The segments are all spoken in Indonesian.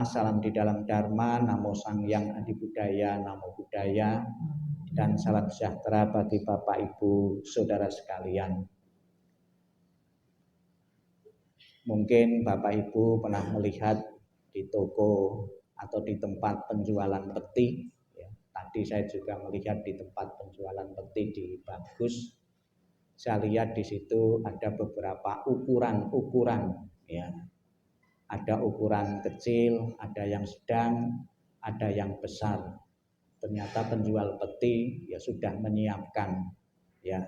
Salam di dalam Dharma, Namo Sang Hyang Adi Budaya, Namo Buddhaya, dan salam sejahtera bagi Bapak Ibu Saudara sekalian. Mungkin Bapak Ibu pernah melihat di toko atau di tempat penjualan peti. Ya, tadi saya juga melihat di tempat penjualan peti di Bagus. Saya lihat di situ ada beberapa ukuran-ukuran, ya. Ada ukuran kecil, ada yang sedang, ada yang besar. Ternyata penjual peti ya sudah menyiapkan, ya.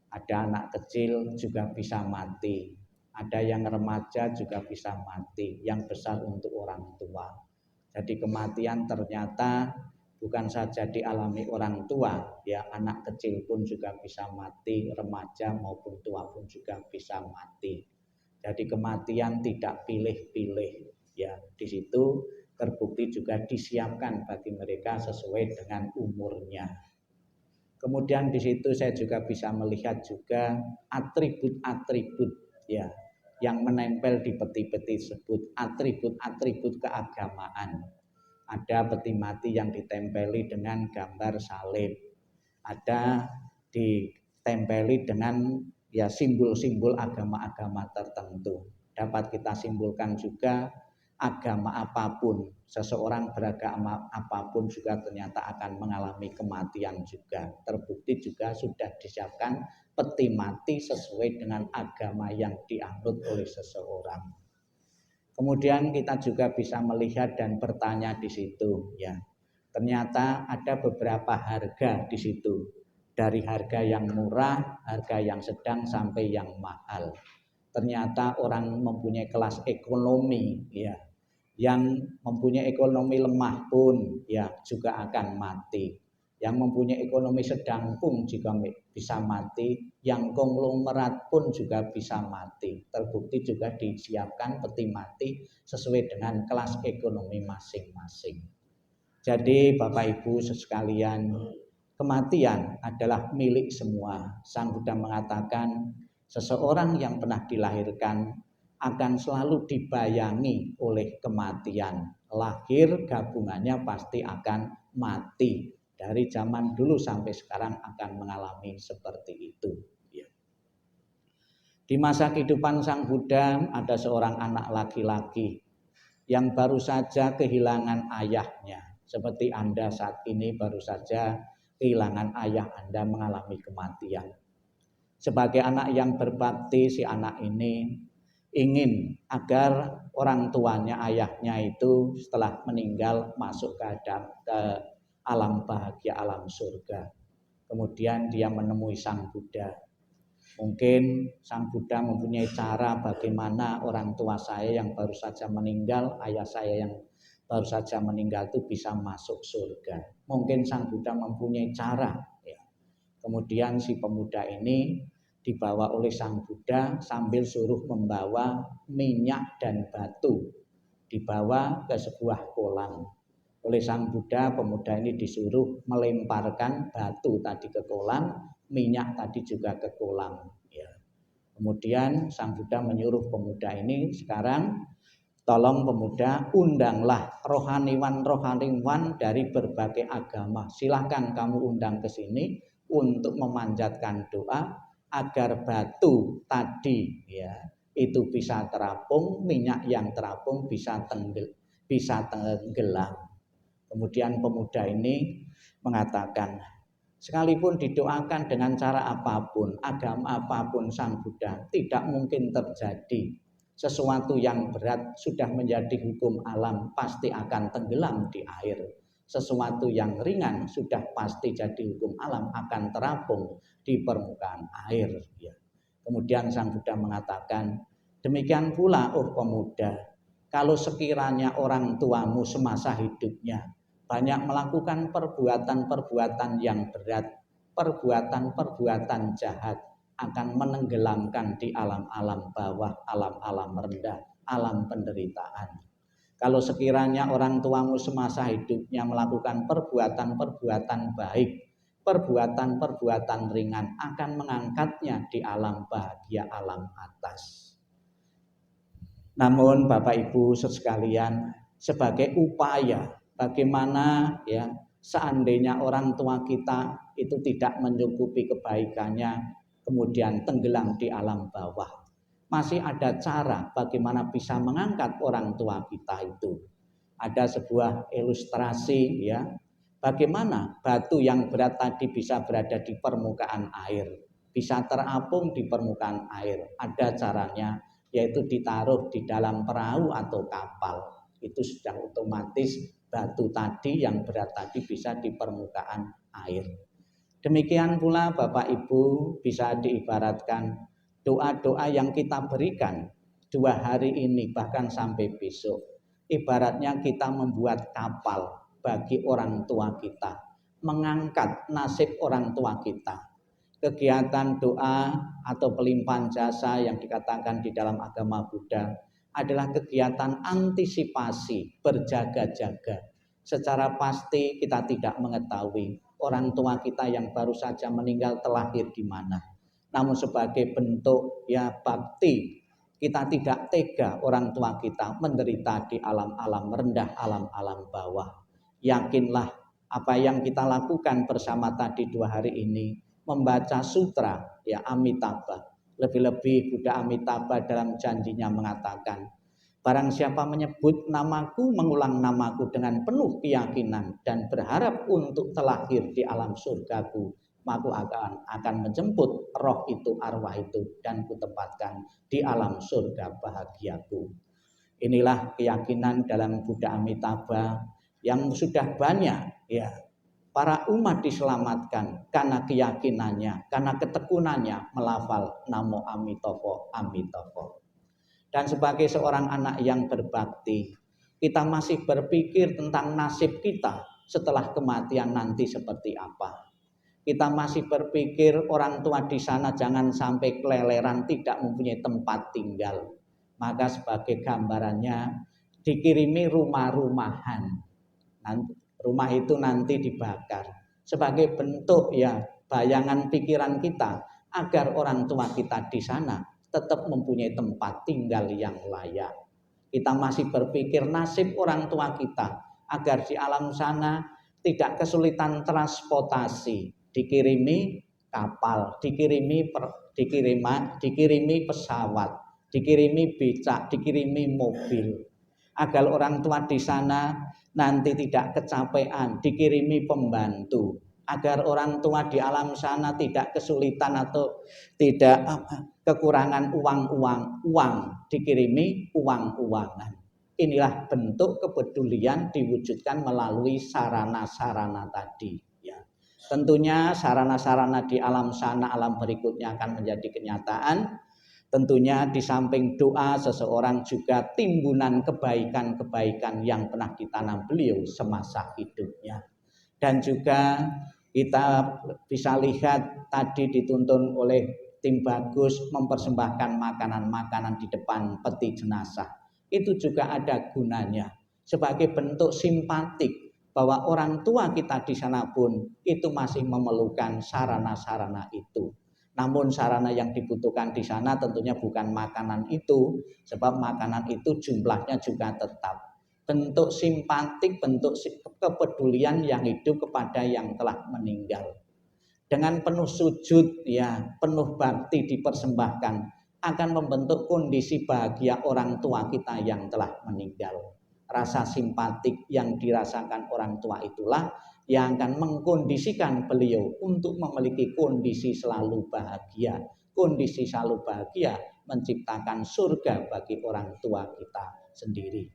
Ada anak kecil juga bisa mati, ada yang remaja juga bisa mati, yang besar untuk orang tua. Jadi kematian ternyata bukan saja dialami orang tua, ya, anak kecil pun juga bisa mati, remaja maupun tua pun juga bisa mati. Jadi kematian tidak pilih-pilih, ya. Di situ terbukti juga disiapkan bagi mereka sesuai dengan umurnya. Kemudian di situ saya juga bisa melihat juga atribut-atribut, ya, yang menempel di peti-peti tersebut, atribut-atribut keagamaan. Ada peti mati yang ditempeli dengan gambar salib, ada ditempeli dengan ya simbol-simbol agama-agama tertentu. Dapat kita simpulkan juga agama apapun, seseorang beragama apapun juga ternyata akan mengalami kematian juga. Terbukti juga sudah disiapkan peti mati sesuai dengan agama yang dianut oleh seseorang. Kemudian kita juga bisa melihat dan bertanya di situ, ya. Ternyata ada beberapa harga di situ. Dari harga yang murah, harga yang sedang sampai yang mahal. Ternyata orang mempunyai kelas ekonomi, ya, yang mempunyai ekonomi lemah pun ya juga akan mati. Yang mempunyai ekonomi sedang pun juga bisa mati, yang konglomerat pun juga bisa mati. Terbukti juga disiapkan peti mati sesuai dengan kelas ekonomi masing-masing. Jadi Bapak Ibu sekalian, kematian adalah milik semua. Sang Buddha mengatakan seseorang yang pernah dilahirkan akan selalu dibayangi oleh kematian. Lahir gabungannya pasti akan mati. Dari zaman dulu sampai sekarang akan mengalami seperti itu. Di masa kehidupan Sang Buddha ada seorang anak laki-laki yang baru saja kehilangan ayahnya. Seperti Anda saat ini baru saja kehilangan ayah Anda mengalami kematian. Sebagai anak yang berbakti, si anak ini ingin agar orang tuanya, ayahnya itu setelah meninggal masuk ke alam bahagia, alam surga. Kemudian dia menemui Sang Buddha. Mungkin Sang Buddha mempunyai cara bagaimana orang tua saya yang baru saja meninggal, ayah saya yang baru saja meninggal itu bisa masuk surga. Mungkin Sang Buddha mempunyai cara, ya. Kemudian si pemuda ini dibawa oleh Sang Buddha sambil suruh membawa minyak dan batu, dibawa ke sebuah kolam. Oleh Sang Buddha, pemuda ini disuruh melemparkan batu tadi ke kolam, minyak tadi juga ke kolam, ya. Kemudian Sang Buddha menyuruh pemuda ini, sekarang tolong pemuda, undanglah rohaniwan dari berbagai agama. Silahkan kamu undang ke sini untuk memanjatkan doa agar batu tadi, ya, itu bisa terapung, minyak yang terapung bisa tenggelam. Kemudian pemuda ini mengatakan, sekalipun didoakan dengan cara apapun, agama apapun Sang Buddha, tidak mungkin terjadi. Sesuatu yang berat sudah menjadi hukum alam pasti akan tenggelam di air. Sesuatu yang ringan sudah pasti jadi hukum alam akan terapung di permukaan air. Kemudian Sang Buddha mengatakan, demikian pula oh pemuda, kalau sekiranya orang tuamu semasa hidupnya banyak melakukan perbuatan-perbuatan yang berat, perbuatan-perbuatan jahat, akan menenggelamkan di alam-alam bawah, alam-alam rendah, alam penderitaan. Kalau sekiranya orang tuamu semasa hidupnya melakukan perbuatan-perbuatan baik, perbuatan-perbuatan ringan, akan mengangkatnya di alam bahagia, alam atas. Namun Bapak Ibu sekalian, sebagai upaya bagaimana ya seandainya orang tua kita itu tidak mencukupi kebaikannya kemudian tenggelam di alam bawah. Masih ada cara bagaimana bisa mengangkat orang tua kita itu. Ada sebuah ilustrasi ya, bagaimana batu yang berat tadi bisa berada di permukaan air, bisa terapung di permukaan air. Ada caranya, yaitu ditaruh di dalam perahu atau kapal. Itu sudah otomatis batu tadi yang berat tadi bisa di permukaan air. Demikian pula Bapak Ibu bisa diibaratkan doa-doa yang kita berikan 2 hari ini bahkan sampai besok. Ibaratnya kita membuat kapal bagi orang tua kita, mengangkat nasib orang tua kita. Kegiatan doa atau pelimpahan jasa yang dikatakan di dalam agama Buddha adalah kegiatan antisipasi, berjaga-jaga. Secara pasti kita tidak mengetahui orang tua kita yang baru saja meninggal terlahir di mana. Namun sebagai bentuk ya bakti, kita tidak tega orang tua kita menderita di alam-alam rendah, alam-alam bawah. Yakinlah apa yang kita lakukan bersama tadi 2 hari ini, membaca sutra ya Amitabha. Lebih-lebih Buddha Amitabha dalam janjinya mengatakan, barang siapa menyebut namaku, mengulang namaku dengan penuh keyakinan dan berharap untuk terlahir di alam surgaku, maka akan menjemput roh itu, arwah itu, dan kutempatkan di alam surga bahagiaku. Inilah keyakinan dalam Buddha Amitabha yang sudah banyak ya para umat diselamatkan karena keyakinannya, karena ketekunannya melafal Namo Amitofo, Amitofo. Dan sebagai seorang anak yang berbakti, kita masih berpikir tentang nasib kita setelah kematian nanti seperti apa. Kita masih berpikir orang tua di sana jangan sampai keleleran, tidak mempunyai tempat tinggal. Maka sebagai gambarannya dikirimi rumah-rumahan. Rumah itu nanti dibakar sebagai bentuk ya bayangan pikiran kita agar orang tua kita di sana tetap mempunyai tempat tinggal yang layak. Kita masih berpikir nasib orang tua kita agar di alam sana tidak kesulitan transportasi, dikirimi kapal, dikirimi pesawat, dikirimi becak, dikirimi mobil. Agar orang tua di sana nanti tidak kecapean, dikirimi pembantu. Agar orang tua di alam sana tidak kesulitan atau tidak kekurangan uang, dikirimi uang-uangan. Inilah bentuk kepedulian diwujudkan melalui sarana-sarana tadi. Ya. Tentunya sarana-sarana di alam sana, alam berikutnya akan menjadi kenyataan. Tentunya di samping doa seseorang juga timbunan kebaikan-kebaikan yang pernah ditanam beliau semasa hidupnya. Dan juga kita bisa lihat tadi dituntun oleh tim bagus mempersembahkan makanan-makanan di depan peti jenazah. Itu juga ada gunanya sebagai bentuk simpatik bahwa orang tua kita di sana pun itu masih memerlukan sarana-sarana itu. Namun sarana yang dibutuhkan di sana tentunya bukan makanan itu, sebab makanan itu jumlahnya juga tetap. Bentuk simpatik, bentuk kepedulian yang hidup kepada yang telah meninggal. Dengan penuh sujud, ya, penuh bakti dipersembahkan, akan membentuk kondisi bahagia orang tua kita yang telah meninggal. Rasa simpatik yang dirasakan orang tua itulah yang akan mengkondisikan beliau untuk memiliki kondisi selalu bahagia. Kondisi selalu bahagia menciptakan surga bagi orang tua kita sendiri.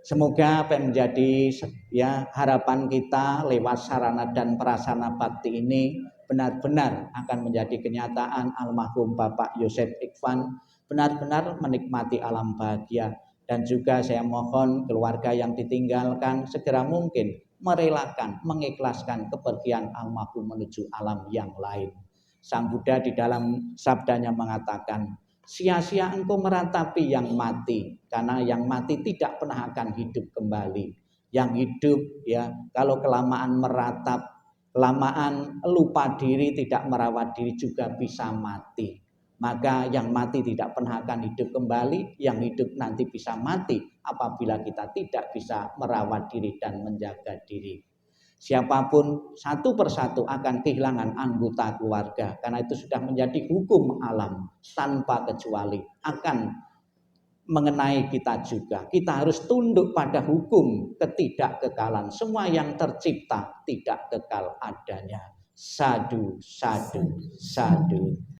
Semoga apa yang menjadi ya harapan kita lewat sarana dan prasarana bakti ini benar-benar akan menjadi kenyataan. Almarhum Bapak Yosef Ikhwan benar-benar menikmati alam bahagia. Dan juga saya mohon keluarga yang ditinggalkan segera mungkin merelakan, mengikhlaskan kepergian almarhum menuju alam yang lain. Sang Buddha di dalam sabdanya mengatakan, sia-sia engkau meratapi yang mati, karena yang mati tidak pernah akan hidup kembali. Yang hidup ya kalau kelamaan meratap, kelamaan lupa diri, tidak merawat diri juga bisa mati. Maka yang mati tidak pernah akan hidup kembali, yang hidup nanti bisa mati apabila kita tidak bisa merawat diri dan menjaga diri. Siapapun satu persatu akan kehilangan anggota keluarga, karena itu sudah menjadi hukum alam tanpa kecuali akan mengenai kita juga. Kita harus tunduk pada hukum ketidakkekalan. Semua yang tercipta tidak kekal adanya. Sadu, sadu, sadu.